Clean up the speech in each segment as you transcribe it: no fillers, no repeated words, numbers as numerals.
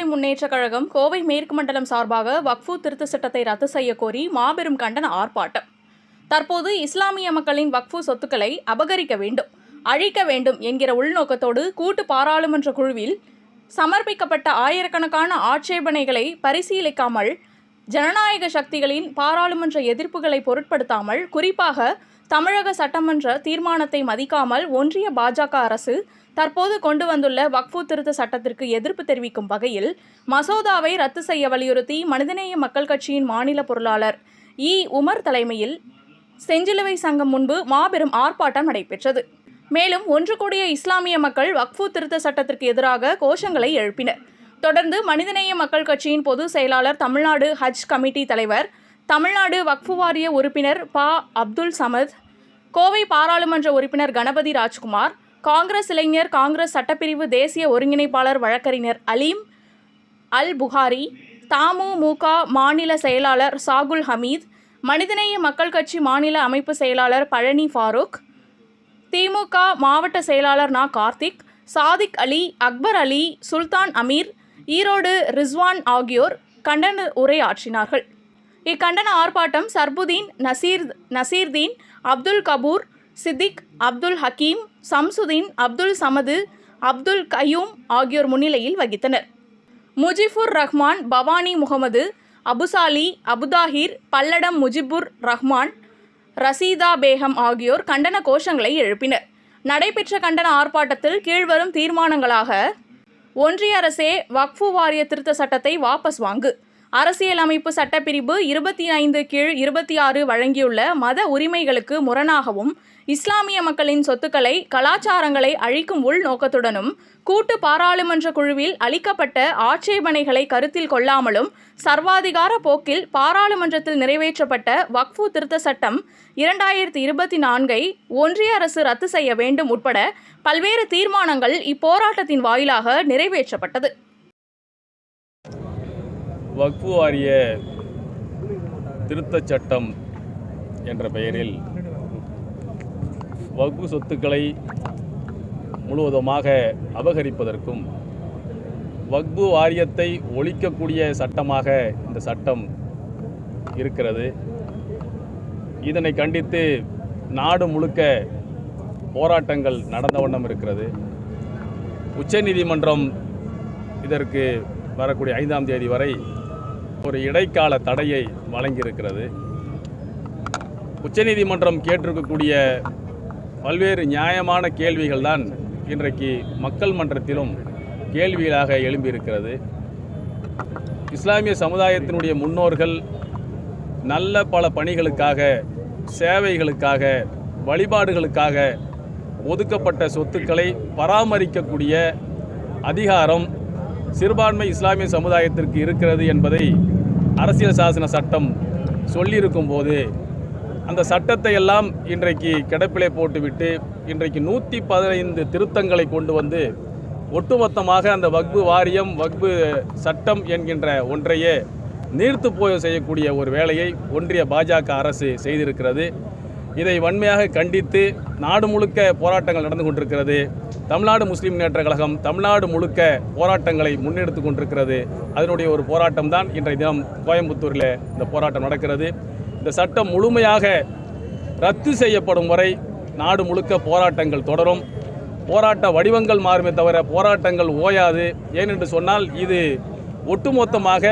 முஸ்லிம் முன்னேற்றக் கழகம் கோவை மேற்கு மண்டலம் சார்பாக வக்ஃபு திருத்த சட்டத்தை ரத்து செய்ய கோரி மாபெரும் கண்டன ஆர்ப்பாட்டம். தற்போது இஸ்லாமிய மக்களின் வக்ஃபு சொத்துக்களை அபகரிக்க வேண்டும், அழிக்க வேண்டும் என்கிற உள்நோக்கத்தோடு கூட்டு பாராளுமன்ற குழுவில் சமர்ப்பிக்கப்பட்ட ஆயிரக்கணக்கான ஆட்சேபனைகளை பரிசீலிக்காமல், ஜனநாயக சக்திகளின் பாராளுமன்ற எதிர்ப்புகளை பொருட்படுத்தாமல், குறிப்பாக தமிழக சட்டமன்ற தீர்மானத்தை மதிக்காமல் ஒன்றிய பாஜக அரசு தற்போது கொண்டு வந்துள்ள வக்ஃபு திருத்த சட்டத்திற்கு எதிர்ப்பு தெரிவிக்கும் வகையில் மசோதாவை ரத்து செய்ய வலியுறுத்தி மனிதநேய மக்கள் கட்சியின் மாநில பொருளாளர் உமர் தலைமையில் செஞ்சிலுவை சங்கம் முன்பு மாபெரும் ஆர்ப்பாட்டம் நடைபெற்றது. மேலும் ஒன்று கூடிய இஸ்லாமிய மக்கள் வக்ஃபு திருத்த சட்டத்திற்கு எதிராக கோஷங்களை எழுப்பினர். தொடர்ந்து மனிதநேய மக்கள் கட்சியின் பொதுச் செயலாளர், தமிழ்நாடு ஹஜ் கமிட்டி தலைவர், தமிழ்நாடு வக்ஃபு வாரிய உறுப்பினர் அப்துல் சமத், கோவை பாராளுமன்ற உறுப்பினர் கணபதி ராஜ்குமார், காங்கிரஸ் இளைஞர் காங்கிரஸ் சட்டப்பிரிவு தேசிய ஒருங்கிணைப்பாளர் வழக்கறிஞர் அலீம் அல் புகாரி, தமுமுக மாநில செயலாளர் சாகுல் ஹமீத், மனிதநேய மக்கள் கட்சி மாநில அமைப்பு செயலாளர் பழனி ஃபாரூக், திமுக மாவட்ட செயலாளர் கார்த்திக், சாதிக் அலி, அக்பர் அலி, சுல்தான் அமீர், ஈரோடு ரிஸ்வான் ஆகியோர் கண்டன உரையாற்றினார்கள். இக்கண்டன ஆர்ப்பாட்டம் சர்புதீன், நசீர்தீன், அப்துல் கபூர், சித்திக், அப்துல் ஹக்கீம், சம்சுதீன், அப்துல் சமது, அப்துல் கயூம் ஆகியோர் முன்னிலையில் வகித்தனர். முஜிபுர் ரஹ்மான், பவானி முகமது, அபுசாலி, அபுதாஹிர், பல்லடம் முஜிபுர் ரஹ்மான், ரசீதா பேகம் ஆகியோர் கண்டன கோஷங்களை எழுப்பினர். நடைபெற்ற கண்டன ஆர்ப்பாட்டத்தில் கீழ்வரும் தீர்மானங்களாக: ஒன்றிய அரசே வக்ஃபு வாரிய திருத்த சட்டத்தை வாபஸ் வாங்கு. அரசியலமைப்பு சட்டப்பிரிவு 25/26 வழங்கியுள்ள மத உரிமைகளுக்கு முரணாகவும், இஸ்லாமிய மக்களின் சொத்துக்களை, கலாச்சாரங்களை அழிக்கும் உள்நோக்கத்துடனும், கூட்டு பாராளுமன்ற குழுவில் அளிக்கப்பட்ட ஆட்சேபனைகளை கருத்தில் கொள்ளாமலும், சர்வாதிகார போக்கில் பாராளுமன்றத்தில் நிறைவேற்றப்பட்ட வக்ஃபு திருத்த சட்டம் 2024ஐ ஒன்றிய அரசு ரத்து செய்ய வேண்டும் உட்பட பல்வேறு தீர்மானங்கள் இப்போராட்டத்தின் வாயிலாக நிறைவேற்றப்பட்டது. வக்ஃபு வாரிய திருத்தச் சட்டம் என்ற பெயரில் வக்ஃபு சொத்துக்களை முழுவதுமாக அபகரிப்பதற்கும், வக்ஃபு வாரியத்தை ஒழிக்கக்கூடிய சட்டமாக இந்த சட்டம் இருக்கிறது. இதனை கண்டித்து நாடு முழுக்க போராட்டங்கள் நடந்த வண்ணம் இருக்கிறது. உச்சநீதிமன்றம் இதற்கு வரக்கூடிய 5ஆம் தேதி வரை ஒரு இடைக்கால தடையை வழங்கியிருக்கிறது. உச்சநீதிமன்றம் கேட்டிருக்கக்கூடிய பல்வேறு நியாயமான கேள்விகள் தான் இன்றைக்கு மக்கள் மன்றத்திலும் கேள்விகளாக எழும்பியிருக்கிறது. இஸ்லாமிய சமுதாயத்தினுடைய முன்னோர்கள் நல்ல பல பணிகளுக்காக, சேவைகளுக்காக, வழிபாடுகளுக்காக ஒதுக்கப்பட்ட சொத்துக்களை பராமரிக்கக்கூடிய அதிகாரம் சிறுபான்மை இஸ்லாமிய சமுதாயத்திற்கு இருக்கிறது என்பதை அரசியல் சாசன சட்டம் சொல்லியிருக்கும் போது, அந்த சட்டத்தை எல்லாம் இன்றைக்கு கிடப்பிலே போட்டுவிட்டு இன்றைக்கு 115 திருத்தங்களை கொண்டு வந்து ஒட்டுமொத்தமாக அந்த வக்ஃபு வாரியம், வக்ஃபு சட்டம் என்கின்ற ஒன்றையே நீர்த்து போய செய்யக்கூடிய ஒரு வேலையை ஒன்றிய பாஜக அரசு செய்திருக்கிறது. இதை வன்மையாக கண்டித்து நாடு முழுக்க போராட்டங்கள் நடந்து கொண்டிருக்கிறது. தமிழ்நாடு முஸ்லிம் முன்னேற்றக் கழகம் தமிழ்நாடு முழுக்க போராட்டங்களை முன்னெடுத்து கொண்டிருக்கிறது. அதனுடைய ஒரு போராட்டம் தான் இன்றைய தினம் கோயம்புத்தூரில் இந்த போராட்டம் நடக்கிறது. இந்த சட்டம் முழுமையாக ரத்து செய்யப்படும் வரை நாடு முழுக்க போராட்டங்கள் தொடரும். போராட்ட வடிவங்கள் மாறுமே தவிர போராட்டங்கள் ஓயாது. ஏனென்று சொன்னால் இது ஒட்டுமொத்தமாக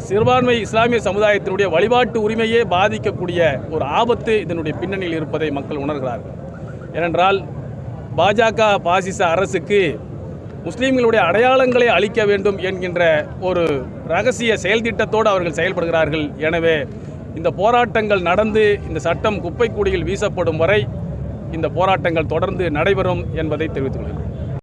சிறுபான்மை இஸ்லாமிய சமுதாயத்தினுடைய வழிபாட்டு உரிமையே பாதிக்கக்கூடிய ஒரு ஆபத்து இதனுடைய பின்னணியில் இருப்பதை மக்கள் உணர்கிறார்கள். ஏனென்றால் பாஜக பாசிச அரசுக்கு முஸ்லீம்களுடைய அடையாளங்களை அளிக்க வேண்டும் என்கின்ற ஒரு ரகசிய செயல் திட்டத்தோடு அவர்கள் செயல்படுகிறார்கள். எனவே இந்த போராட்டங்கள் நடந்து இந்த சட்டம் குப்பைக்கூடையில் வீசப்படும் வரை இந்த போராட்டங்கள் தொடர்ந்து நடைபெறும் என்பதை தெரிவித்துள்ளனர்.